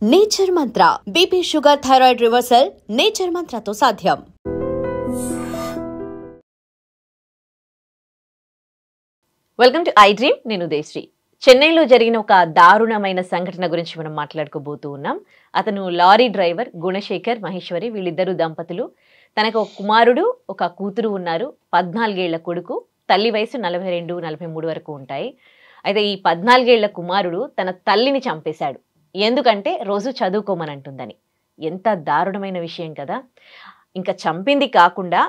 Nature Mantra BP sugar thyroid reversal Nature మంత్రతో సాధ్యం. Welcome to I dream. నేను ఉదయశ్రీ. చెన్నైలో జరిగిన ఒక దారుణమైన సంఘటన గురించి మనం మాట్లాడుకోబోతూ ఉన్నాం. అతను లారీ డ్రైవర్ గుణశేఖర్ మహేశ్వరి. వీళ్ళిద్దరు దంపతులు. తనకు ఒక కుమారుడు ఒక కూతురు ఉన్నారు. 14 ఏళ్ల కొడుకు. తల్లి వయసు 42-43 వరకు ఉంటాయి. అయితే ఈ 14 ఏళ్ల కుమారుడు తన తల్లిని చంపేశాడు. ఎందుకంటే రోజు చదువుకోమనంటుందని. ఎంత దారుణమైన విషయం కదా. ఇంకా చంపింది కాకుండా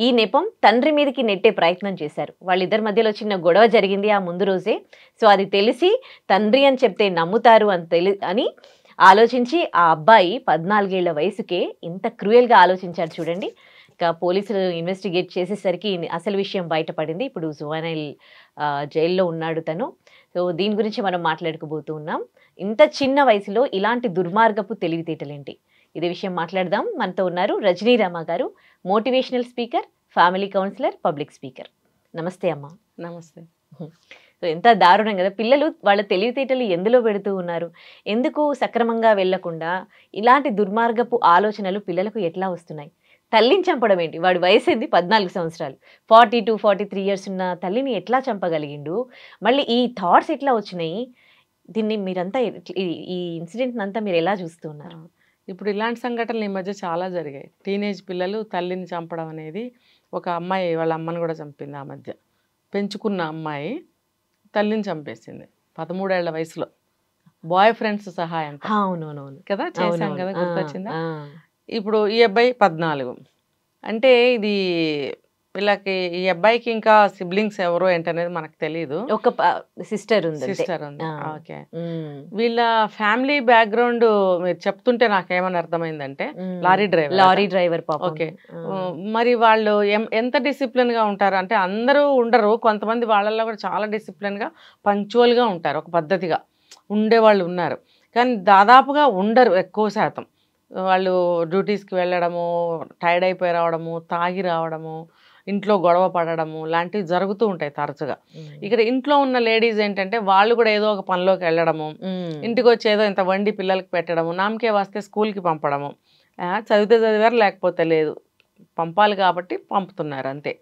ఈ నెపం తండ్రి మీదకి నెట్టే ప్రయత్నం చేశారు. వాళ్ళిద్దరి మధ్యలో చిన్న గొడవ జరిగింది ఆ ముందు రోజే. సో అది తెలిసి తండ్రి అని చెప్తే నమ్ముతారు అని ఆలోచించి ఆ అబ్బాయి 14 ఏళ్ల వయసుకే ఇంత క్రూయల్గా ఆలోచించాడు చూడండి. ఇంకా పోలీసులు ఇన్వెస్టిగేట్ చేసేసరికి అసలు విషయం బయటపడింది. ఇప్పుడు జువెనైల్ జైల్లో ఉన్నాడు తను. సో దీని గురించి మనం మాట్లాడుకోబోతూ ఉన్నాం. ఇంత చిన్న వయసులో ఇలాంటి దుర్మార్గపు తెలివితేటలేంటి, ఇదే విషయం మాట్లాడదాం. మనతో ఉన్నారు రజనీ రామ గారు, motivational speaker, family counsellor, public speaker. నమస్తే అమ్మ. నమస్తే. సో ఎంత దారుణం కదా. పిల్లలు వాళ్ళ తెలివితేటలు ఎందులో పెడుతూ ఉన్నారు? ఎందుకు సక్రమంగా వెళ్లకుండా ఇలాంటి దుర్మార్గపు ఆలోచనలు పిల్లలకు ఎట్లా వస్తున్నాయి? తల్లిని చంపడం ఏంటి? వాడి వయసు ఏంది? 14 సంవత్సరాలు. 42-43 ఇయర్స్ ఉన్న తల్లిని ఎట్లా చంపగలిగిండు? మళ్ళీ ఈ థాట్స్ ఎట్లా వచ్చినాయి? దీన్ని మీరంతా ఈ ఇన్సిడెంట్ అంతా మీరు ఎలా చూస్తున్నారు? ఇప్పుడు ఇలాంటి సంఘటనలు ఈ మధ్య చాలా జరిగాయి. టీనేజ్ పిల్లలు తల్లిని చంపడం అనేది. ఒక అమ్మాయి వాళ్ళ అమ్మని కూడా చంపింది ఆ మధ్య. పెంచుకున్న అమ్మాయి తల్లిని చంపేసింది 13 ఏళ్ల వయసులో. బాయ్ ఫ్రెండ్స్ సహాయంతో. అవునవునవును కదా, చేశాం కదా, గుర్తొచ్చిందా? ఇప్పుడు ఈ అబ్బాయి 14. అంటే ఇది వీళ్ళకి, ఈ అబ్బాయికి ఇంకా సిబ్లింగ్స్ ఎవరో ఏంటనేది మనకు తెలియదు. ఒక సిస్టర్ ఉంది. ఓకే. వీళ్ళ ఫ్యామిలీ బ్యాక్గ్రౌండ్ మీరు చెప్తుంటే నాకేమని అర్థమైందంటే లారీ డ్రైవర్ ఓకే. మరి వాళ్ళు ఎంత డిసిప్లిన్ గా ఉంటారు అంటే, అందరూ ఉండరు, కొంతమంది వాళ్ళల్లో కూడా చాలా డిసిప్లిన్ గా పంక్చువల్ గా ఉంటారు, ఒక పద్ధతిగా ఉండేవాళ్ళు ఉన్నారు. కానీ దాదాపుగా ఉండరు ఎక్కువ శాతం. వాళ్ళు డ్యూటీస్కి వెళ్ళడము, టైర్డ్ అయిపోయి రావడము, తాగి రావడము, ఇంట్లో గొడవ పడడము లాంటివి జరుగుతూ ఉంటాయి తరచుగా. ఇక్కడ ఇంట్లో ఉన్న లేడీస్ ఏంటంటే వాళ్ళు కూడా ఏదో ఒక పనిలోకి వెళ్ళడము, ఇంటికి వచ్చి ఏదో ఇంత వండి పిల్లలకి పెట్టడము, నామకే వస్తే స్కూల్కి పంపడము. చదివితే చదివారు, లేకపోతే లేదు, పంపాలి కాబట్టి పంపుతున్నారు అంతే.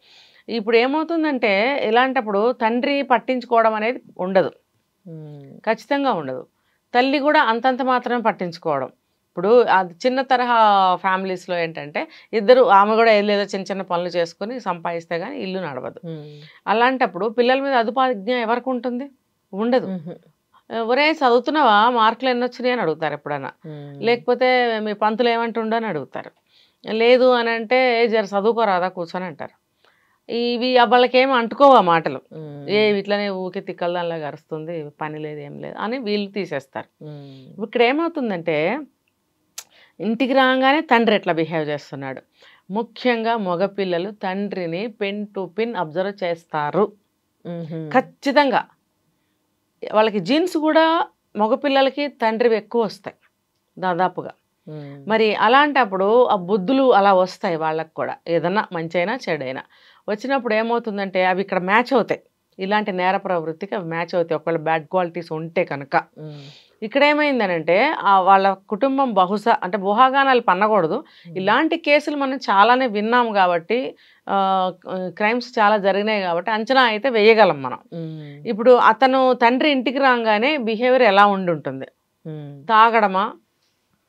ఇప్పుడు ఏమవుతుందంటే ఇలాంటప్పుడు తండ్రి పట్టించుకోవడం అనేది ఉండదు, ఖచ్చితంగా ఉండదు. తల్లి కూడా అంతంత మాత్రమే పట్టించుకోవడం. ఇప్పుడు అది చిన్న తరహా ఫ్యామిలీస్లో ఏంటంటే ఇద్దరు, ఆమె కూడా ఏదో చిన్న చిన్న పనులు చేసుకుని సంపాదిస్తే కానీ ఇల్లు నడవదు. అలాంటప్పుడు పిల్లల మీద అదుపాజ్ఞ ఎవరికి ఉంటుంది? ఉండదు. ఒరే చదువుతున్నావా, మార్కులు ఎన్ని వచ్చినాయి అని అడుగుతారు ఎప్పుడైనా. లేకపోతే మీ పంతులు ఏమంటుండో అని అడుగుతారు. లేదు అని అంటే జర చదువుకోరాదా కూర్చొని అంటారు. ఇవి వాళ్ళకేమో అంటుకోవా మాటలు, ఇట్లనే ఊకే తిక్కలదానిలాగా అరుస్తుంది, పని లేదు ఏం లేదు అని వీళ్ళు తీసేస్తారు. ఇక్కడ ఏమవుతుందంటే ఇంటికి రాగానే తండ్రి ఎట్లా బిహేవ్ చేస్తున్నాడు. ముఖ్యంగా మగపిల్లలు తండ్రిని పిన్ టు పిన్ అబ్జర్వ్ చేస్తారు ఖచ్చితంగా. వాళ్ళకి జీన్స్ కూడా మగపిల్లలకి తండ్రివి ఎక్కువ వస్తాయి దాదాపుగా. మరి అలాంటప్పుడు ఆ బుద్ధులు అలా వస్తాయి వాళ్ళకు కూడా, ఏదన్నా మంచి అయినా చెడైనా వచ్చినప్పుడు ఏమవుతుందంటే అవి ఇక్కడ మ్యాచ్ అవుతాయి. ఇలాంటి నేర ప్రవృత్తికి అవి మ్యాచ్ అవుతాయి ఒకవేళ బ్యాడ్ క్వాలిటీస్ ఉంటే కనుక. ఇక్కడ ఏమైందనంటే వాళ్ళ కుటుంబం బహుశా అంటే ఊహాగానాలు పన్నకూడదు, ఇలాంటి కేసులు మనం చాలానే విన్నాము కాబట్టి, క్రైమ్స్ చాలా జరిగినాయి కాబట్టి అంచనా అయితే వేయగలం మనం. ఇప్పుడు అతను తండ్రి ఇంటికి రాగానే బిహేవియర్ ఎలా ఉంటుంది? తాగడమా,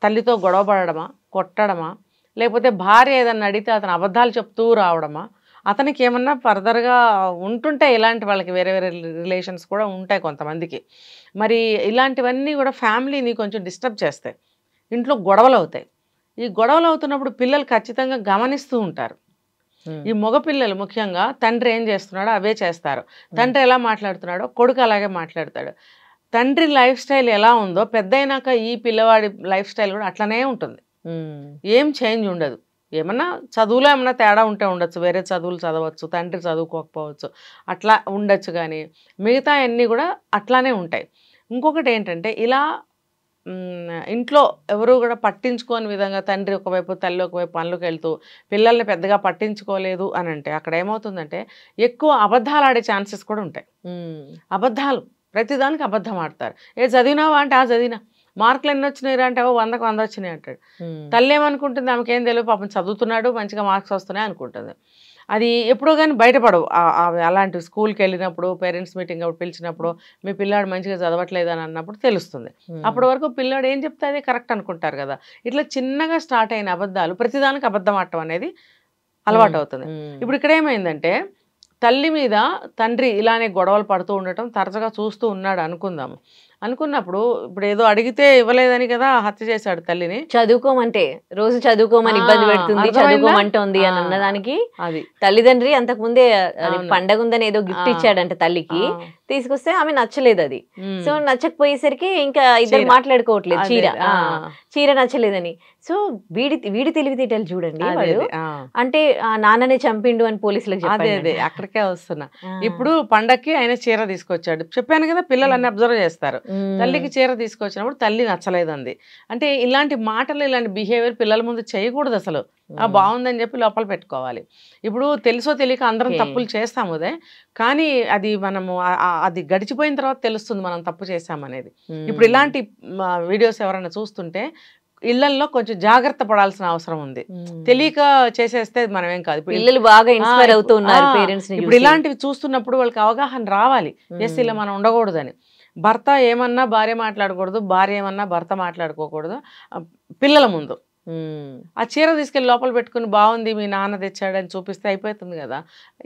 తల్లితో గొడవ పడడమా, కొట్టడమా, లేకపోతే భార్య ఏదన్నా అడిగితే అతను అబద్ధాలు చెప్తూ రావడమా? అతనికి ఏమన్నా ఫర్దర్గా ఉంటుంటే ఇలాంటి వాళ్ళకి వేరే వేరే రిలేషన్స్ కూడా ఉంటాయి కొంతమందికి. మరి ఇలాంటివన్నీ కూడా ఫ్యామిలీని కొంచెం డిస్టర్బ్ చేస్తాయి, ఇంట్లో గొడవలు అవుతాయి. ఈ గొడవలు అవుతున్నప్పుడు పిల్లలు ఖచ్చితంగా గమనిస్తూ ఉంటారు. ఈ మగపిల్లలు ముఖ్యంగా తండ్రి ఏం చేస్తున్నాడో అవే చేస్తారు. తండ్రి ఎలా మాట్లాడుతున్నాడో కొడుకు అలాగే మాట్లాడతాడు. తండ్రి లైఫ్ స్టైల్ ఎలా ఉందో పెద్ద అయినాక ఈ పిల్లవాడి లైఫ్ స్టైల్ కూడా అట్లనే ఉంటుంది, ఏం చేంజ్ ఉండదు. ఏమన్నా చదువులో ఏమన్నా తేడా ఉంటే ఉండొచ్చు, వేరే చదువులు చదవచ్చు, తండ్రి చదువుకోకపోవచ్చు, అట్లా ఉండొచ్చు, కానీ మిగతా అన్నీ కూడా అట్లానే ఉంటాయి. ఇంకొకటి ఏంటంటే ఇలా ఇంట్లో ఎవరు కూడా పట్టించుకోని విధంగా తండ్రి ఒకవైపు తల్లి ఒకవైపు పనులకు వెళ్తూ పిల్లల్ని పెద్దగా పట్టించుకోలేదు అని అంటే అక్కడ ఏమవుతుందంటే ఎక్కువ అబద్ధాలు ఆడే ఛాన్సెస్ కూడా ఉంటాయి. అబద్ధాలు, ప్రతిదానికి అబద్ధం ఆడతారు. చదివినావా అంటే చదివినా, మార్కులు ఎన్ని వచ్చినాయి అంటే 100కి 100 వచ్చినాయి అంటాడు. తల్లి ఏమనుకుంటుంది, ఆమెకేం తెలియదు, పాపం చదువుతున్నాడు, మంచిగా మార్క్స్ వస్తున్నాయి అనుకుంటుంది. అది ఎప్పుడో కానీ బయటపడవు. అలాంటి స్కూల్కి వెళ్ళినప్పుడు, పేరెంట్స్ మీటింగ్ అప్పుడు పిలిచినప్పుడు మీ పిల్లాడు మంచిగా చదవట్లేదు అని అన్నప్పుడు తెలుస్తుంది. అప్పటి వరకు పిల్లాడు ఏం చెప్తే అదే కరెక్ట్ అనుకుంటారు కదా. ఇట్లా చిన్నగా స్టార్ట్ అయిన అబద్ధాలు ప్రతిదానికి అబద్ధం ఆడటం అనేది అలవాటు అవుతుంది. ఇప్పుడు ఇక్కడ ఏమైందంటే తల్లి మీద తండ్రి ఇలానే గొడవలు పడుతూ ఉండటం తరచుగా చూస్తూ ఉన్నాడు అనుకుందాము. అనుకున్నప్పుడు ఇప్పుడు ఏదో అడిగితే ఇవ్వలేదని కదా హత్య చేశాడు తల్లిని. చదువుకోమంటే రోజు చదువుకోమని ఇబ్బంది పెడుతుంది, చదువుకోమంటోంది అని అన్నదానికి అది తల్లిదండ్రి అంతకు ముందే పండగ ఉందని ఏదో గిఫ్ట్ ఇచ్చాడంట తల్లికి, తీసుకొస్తే ఆమె నచ్చలేదు అది. సో నచ్చకపోయేసరికి ఇంకా ఇద్దరు మాట్లాడుకోవట్లేదు, చీర నచ్చలేదని. సో వీడి తెలివితేటలు చూడండి, వాడు అంటే నాన్ననే చంపిండు అని పోలీసులకు చెప్పాడు. అదే అక్కడికే వస్తున్నా. ఇప్పుడు పండక్కి ఆయన చీర తీసుకొచ్చాడు, చెప్పాను కదా పిల్లలు అన్ని అబ్జర్వ్ చేస్తారు. తల్లికి చీర తీసుకొచ్చినప్పుడు తల్లి నచ్చలేదంది అంటే ఇలాంటి మాటలు, ఇలాంటి బిహేవియర్ పిల్లల ముందు చేయకూడదు అసలు. బాగుందని చెప్పి లోపల పెట్టుకోవాలి. ఇప్పుడు తెలుసో తెలియక అందరం తప్పులు చేస్తాము అదే, కానీ అది మనము అది గడిచిపోయిన తర్వాత తెలుస్తుంది మనం తప్పు చేసామనేది. ఇప్పుడు ఇలాంటి వీడియోస్ ఎవరైనా చూస్తుంటే ఇళ్లలో కొంచెం జాగ్రత్త పడాల్సిన అవసరం ఉంది. తెలియక చేసేస్తే మనం ఏం కాదు. పిల్లలు బాగా ఇన్స్పైర్ అవుతున్నారు పేరెంట్స్ ని. ఇప్పుడు ఇలాంటివి చూస్తున్నప్పుడు వాళ్ళకి అవగాహన రావాలి, ఎస్ ఇలా మనం ఉండకూడదని. భర్త ఏమన్నా భార్య మాట్లాడకూడదు, భార్య ఏమన్నా భర్త మాట్లాడుకోకూడదు పిల్లల ముందు. ఆ చీర తీసుకెళ్ళి లోపల పెట్టుకుని బాగుంది మీ నాన్న తెచ్చాడని చూపిస్తే అయిపోతుంది కదా.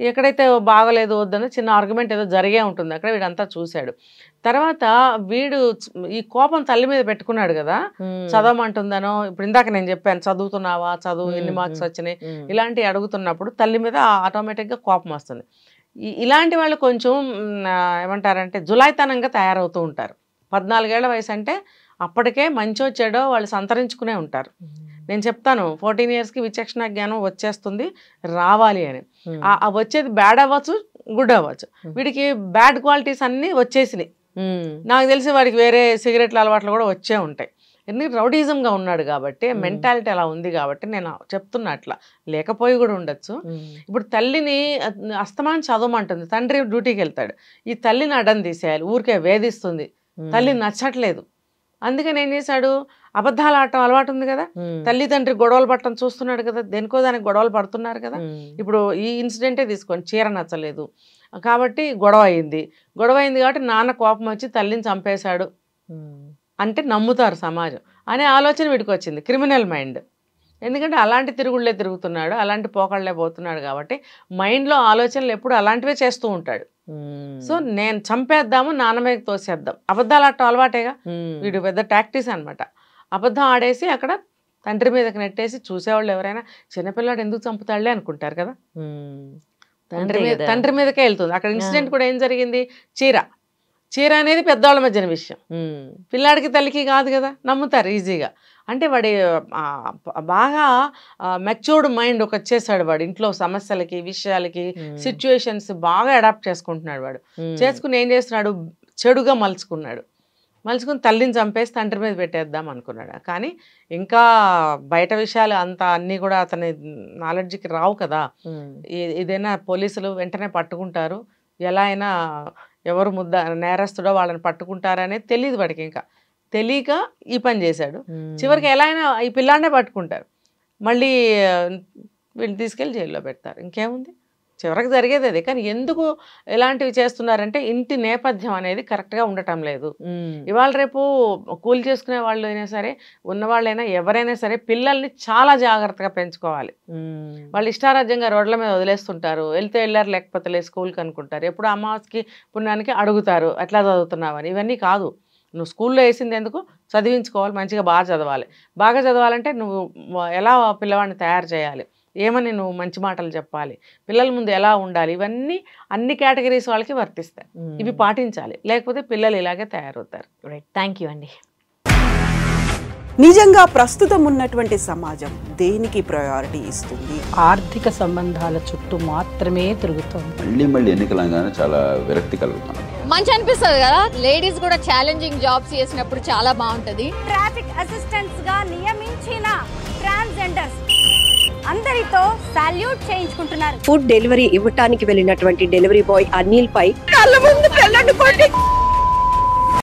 ఎక్కడైతే బాగలేదు వద్దని చిన్న ఆర్గ్యుమెంట్ ఏదో జరిగే ఉంటుంది అక్కడ, వీడంతా చూశాడు. తర్వాత వీడు ఈ కోపం తల్లి మీద పెట్టుకున్నాడు కదా, చదవమంటుందనో, ఇప్పుడు ఇందాక నేను చెప్పాను చదువుతున్నావా, చదువు ఎన్ని మార్క్స్ వచ్చినాయి, ఇలాంటివి అడుగుతున్నప్పుడు తల్లి మీద ఆటోమేటిక్గా కోపం వస్తుంది. ఇలాంటి వాళ్ళు కొంచెం ఏమంటారంటే జులాయితనంగా తయారవుతూ ఉంటారు. 14 ఏళ్ల వయసు అంటే అప్పటికే మంచో చెడో వాళ్ళు సంతరించుకునే ఉంటారు. నేను చెప్తాను 14 ఇయర్స్కి విచక్షణ జ్ఞానం వచ్చేస్తుంది రావాలి అని. వచ్చేది బ్యాడ్ అవ్వచ్చు, గుడ్ అవ్వచ్చు. వీడికి బ్యాడ్ క్వాలిటీస్ అన్నీ వచ్చేసినాయి. నాకు తెలిసి వాడికి వేరే సిగరెట్ల అలవాట్లు కూడా వచ్చే ఉంటాయి. ఎందుకంటే రౌడీజంగా ఉన్నాడు కాబట్టి, మెంటాలిటీ అలా ఉంది కాబట్టి నేను చెప్తున్నా. అట్లా లేకపోయి కూడా ఉండొచ్చు. ఇప్పుడు తల్లిని అస్తమానం చదవమంటుంది, తండ్రి డ్యూటీకి వెళ్తాడు, ఈ తల్లిని అడ్డం తీసేయాలి, ఊరికే వేధిస్తుంది, తల్లి నచ్చట్లేదు. అందుకని ఏం చేశాడు, అబద్ధాలు ఆడటం అలవాటు ఉంది కదా, తల్లి తండ్రి గొడవలు పడటం చూస్తున్నాడు కదా, దేనికో దానికి గొడవలు పడుతున్నారు కదా. ఇప్పుడు ఈ ఇన్సిడెంటే తీసుకోండి, చీర నచ్చలేదు కాబట్టి గొడవ అయింది కాబట్టి నాన్న కోపం వచ్చి తల్లిని చంపేశాడు అంటే నమ్ముతారు సమాజం అనే ఆలోచన వీడికి వచ్చింది. Criminal mind. ఎందుకంటే అలాంటి తిరుగుళ్ళే తిరుగుతున్నాడు, అలాంటి పోకళ్ళే పోతున్నాడు కాబట్టి మైండ్లో ఆలోచనలు ఎప్పుడు అలాంటివే చేస్తూ ఉంటాడు. సో నేను చంపేద్దాము, నాన్న మీద తోసేద్దాం, అబద్ధాలు ఆడటం అలవాటేగా వీడు, పెద్ద టాక్టిక్స్ అనమాట. అబద్ధం ఆడేసి అక్కడ తండ్రి మీదకి నెట్టేసి చూసేవాళ్ళు ఎవరైనా చిన్నపిల్లాడు ఎందుకు చంపుతాడులే అనుకుంటారు కదా, తండ్రి మీదకే వెళ్తుంది. అక్కడ ఇన్సిడెంట్ కూడా ఏం జరిగింది, చీర అనేది పెద్దవాళ్ళ మధ్యన విషయం, పిల్లాడికి తల్లికి కాదు కదా, నమ్ముతారు ఈజీగా. అంటే వాడి బాగా మెచ్యూర్డ్ మైండ్ ఒక వచ్చేసాడు. వాడు ఇంట్లో సమస్యలకి, విషయాలకి, సిచ్యువేషన్స్ బాగా అడాప్ట్ చేసుకుంటున్నాడు. వాడు చేసుకుని ఏం చేస్తున్నాడు, చెడుగా మలుచుకుని తల్లిని చంపేసి తండ్రి మీద పెట్టేద్దాం అనుకున్నాడు. కానీ ఇంకా బయట విషయాలు అంతా అన్నీ కూడా అతని నాలెడ్జ్కి రావు కదా. ఏదైనా పోలీసులు వెంటనే పట్టుకుంటారు, ఎలా అయినా ఎవరు నేరస్తుడో వాళ్ళని పట్టుకుంటారనేది తెలియదు వాడికి. ఇంకా తెలియక ఈ పని చేశాడు. చివరికి ఎలా అయినా ఈ పిల్లాన్నే పట్టుకుంటారు, మళ్ళీ వీళ్ళు తీసుకెళ్ళి జైల్లో పెడతారు. ఇంకేముంది, చివరికి జరిగేది అదే. కానీ ఎందుకు ఎలాంటివి చేస్తున్నారంటే ఇంటి నేపథ్యం అనేది కరెక్ట్గా ఉండటం లేదు. ఇవాళ రేపు కూలి చేసుకునే వాళ్ళు అయినా సరే, ఉన్నవాళ్ళైనా ఎవరైనా సరే పిల్లల్ని చాలా జాగ్రత్తగా పెంచుకోవాలి. వాళ్ళు ఇష్టారాజ్యంగా రోడ్ల మీద వదిలేస్తుంటారు, వెళ్తే వెళ్ళారు లేకపోతే లేదు స్కూల్కి అనుకుంటారు. ఎప్పుడు అమావాస్యకి పుణ్యానికి అడుగుతారు ఎట్లా చదువుతున్నావని. ఇవన్నీ కాదు, నువ్వు స్కూల్లో వేసింది ఎందుకు, చదివించుకోవాలి, మంచిగా బాగా చదవాలి. బాగా చదవాలంటే నువ్వు ఎలా పిల్లవాడిని తయారు చేయాలి, ఏమని నువ్వు మంచి మాటలు చెప్పాలి, పిల్లల ముందు ఎలా ఉండాలి, ఇవన్నీ అన్ని కేటగిరీస్ వాళ్ళకి వర్తిస్తాయి. ఇవి పాటించాలి, లేకపోతే పిల్లలు ఇలాగే తయారవుతారు. రైట్, థ్యాంక్ యూ అండి. నిజంగా ప్రస్తుతం ఉన్నటువంటి సమాజం దేనికి ప్రయారిటీ ఇస్తుంది? ఆర్థిక సంబంధాల చుట్టూ మాత్రమే తిరుగుతుంది. మళ్ళీ ఎన్నికలంగానే చాలా విరక్తి కలుగుతాం. మంచి అనిపిస్తుంది కదా, లేడీస్ కూడా ఛాలెంజింగ్ జాబ్స్ చేసినప్పుడు చాలా బాగుంటది. ట్రాఫిక్ అసిస్టెంట్స్ గా నియమించిన ట్రాన్స్జెండర్స్ అందరితో సాల్యూట్ చేయించుకుంటున్నారు. ఫుడ్ డెలివరీ ఇవ్వటానికి వెళ్ళినటువంటి డెలివరీ బాయ్ అనిల్ పై కళ్ళ ముందు